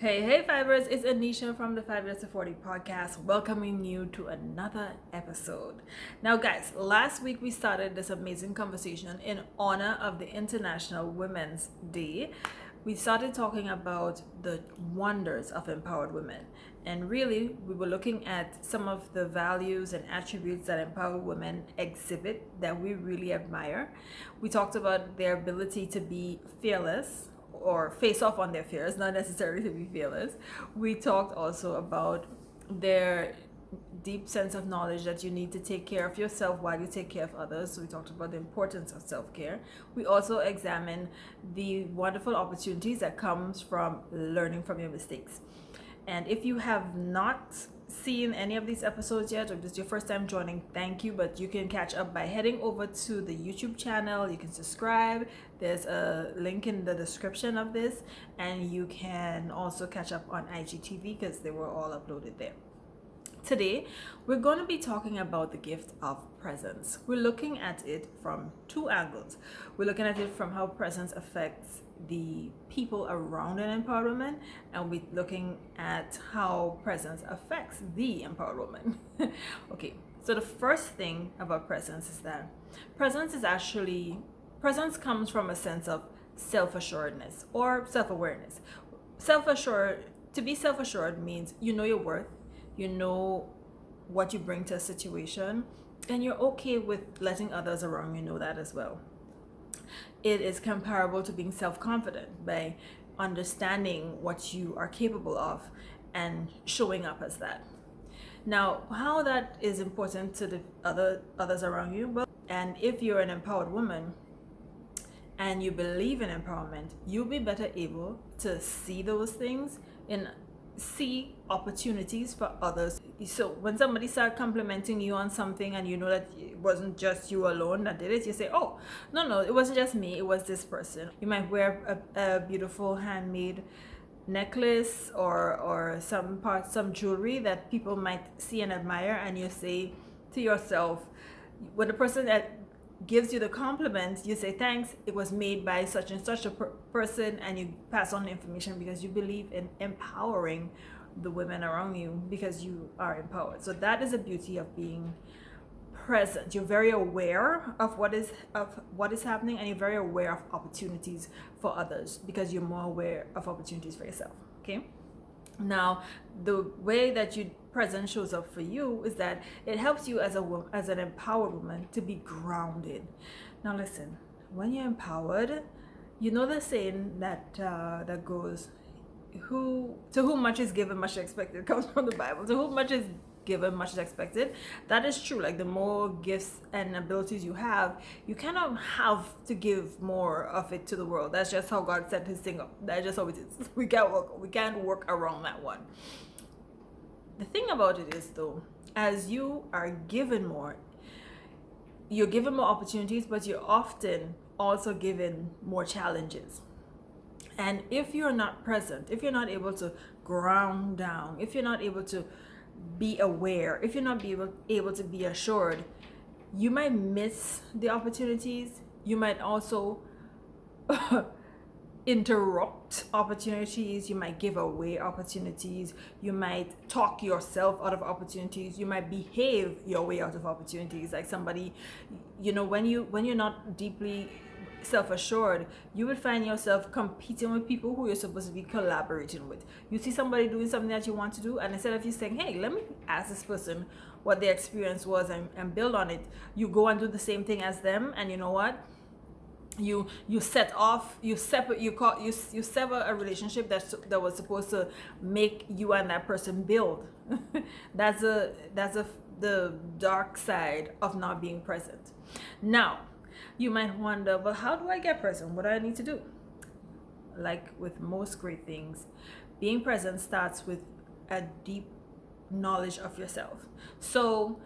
Hey, Fibers, it's Anisha from the 5 Years to 40 podcast, welcoming you to another episode. Now, guys, last week we started this amazing conversation in honor of the International Women's Day. We started talking about the wonders of empowered women. And really, we were looking at some of the values and attributes that empowered women exhibit that we really admire. We talked about their ability to be fearless or face off on their fears, not necessarily to be fearless. We talked also about their deep sense of knowledge that you need to take care of yourself while you take care of others. So we talked about the importance of self-care. We also examined the wonderful opportunities that comes from learning from your mistakes. And if you have not seen any of these episodes yet, or if this is your first time joining, thank you. But you can catch up by heading over to the YouTube channel. You can subscribe. There's a link in the description of this, and you can also catch up on IGTV because they were all uploaded there. Today, we're going to be talking about the gift of presence. We're looking at it from two angles. We're looking at it from how presence affects the people around an empowered woman, and we're looking at how presence affects the empowered woman. Okay, so the first thing about presence is that presence comes from a sense of self-assuredness or self-awareness. To be self-assured means you know your worth, you know what you bring to a situation, and you're okay with letting others around you know that as well. It is comparable to being self-confident by understanding what you are capable of and showing up as that. Now, how that is important to the others around you, well, and if you're an empowered woman and you believe in empowerment, you'll be better able to see those things and see opportunities for others. So when somebody starts complimenting you on something and you know that it wasn't just you alone that did it, you say, oh, no, it wasn't just me, it was this person. You might wear a beautiful handmade necklace or some jewelry that people might see and admire, and you say to yourself, when the person that gives you the compliment, you say thanks, it was made by such and such a person, and you pass on the information because you believe in empowering the women around you because you are empowered. So that is the beauty of being present. You're very aware of what is happening, and you're very aware of opportunities for others because you're more aware of opportunities for yourself. Okay, now the way that you presence shows up for you is that it helps you as an empowered woman to be grounded. Now listen, when you're empowered, you know the saying that goes, to whom much is given, much is expected. It comes from the Bible. To whom much is given, much is expected. That is true. Like, the more gifts and abilities you have, you kind of have to give more of it to the world. That's just how God set his thing up. That's just how it is. We can't work around that one. The thing about it is, though, as you are given more, you're given more opportunities, but you're often also given more challenges. And if you're not present, if you're not able to ground down, if you're not able to be aware, if you're not able to be assured, you might miss the opportunities. You might also interrupt opportunities. You might give away opportunities. You might talk yourself out of opportunities. You might behave your way out of opportunities. Like somebody, when you're not deeply self-assured, you would find yourself competing with people who you're supposed to be collaborating with. You see somebody doing something that you want to do, and instead of you saying, hey, let me ask this person what their experience was and build on it, you go and do the same thing as them. And you know what, you sever a relationship that was supposed to make you and that person build. that's the dark side of not being present. Now, you might wonder, well, how do I get present? What do I need to do? Like with most great things, being present starts with a deep knowledge of yourself. So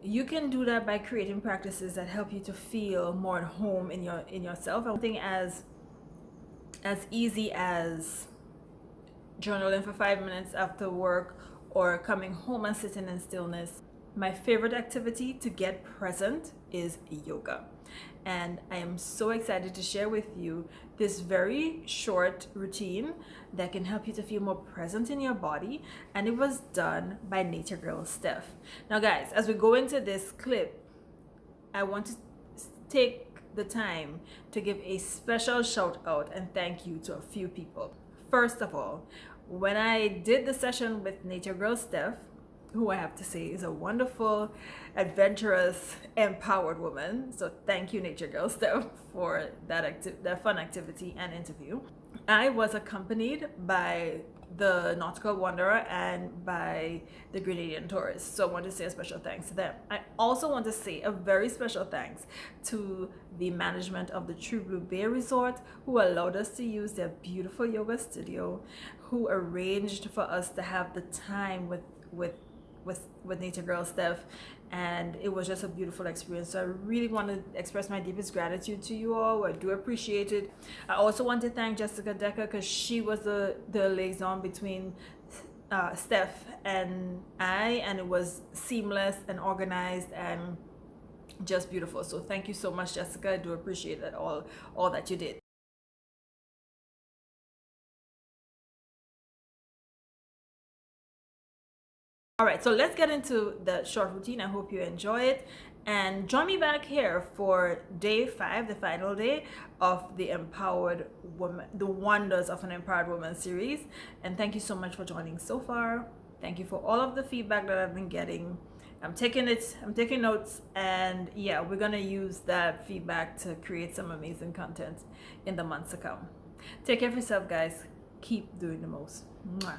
you can do that by creating practices that help you to feel more at home in yourself. Something as easy as journaling for 5 minutes after work, or coming home and sitting in stillness. My favorite activity to get present is yoga. And I am so excited to share with you this very short routine that can help you to feel more present in your body. And it was done by Nature Girl Steph. Now, guys, as we go into this clip, I want to take the time to give a special shout out and thank you to a few people. First of all, when I did the session with Nature Girl Steph, who I have to say is a wonderful, adventurous, empowered woman. So thank you, Nature Girl Steph, for that fun activity and interview. I was accompanied by the Nautical Wanderer and by the Grenadian Tourist. So I want to say a special thanks to them. I also want to say a very special thanks to the management of the True Blue Bay Resort, who allowed us to use their beautiful yoga studio, who arranged for us to have the time with Nature Girl Steph, and it was just a beautiful experience. So I really want to express my deepest gratitude to you all. I do appreciate it. I also want to thank Jessica Decker, because she was the liaison between Steph and I, and it was seamless and organized and just beautiful. So thank you so much, Jessica. I do appreciate that all that you did. All right, so let's get into the short routine. I hope you enjoy it. And join me back here for day 5, the final day of the Empowered Woman, the Wonders of an Empowered Woman series. And thank you so much for joining so far. Thank you for all of the feedback that I've been getting. I'm taking notes, and yeah, we're gonna use that feedback to create some amazing content in the months to come. Take care of yourself, guys. Keep doing the most. Mwah.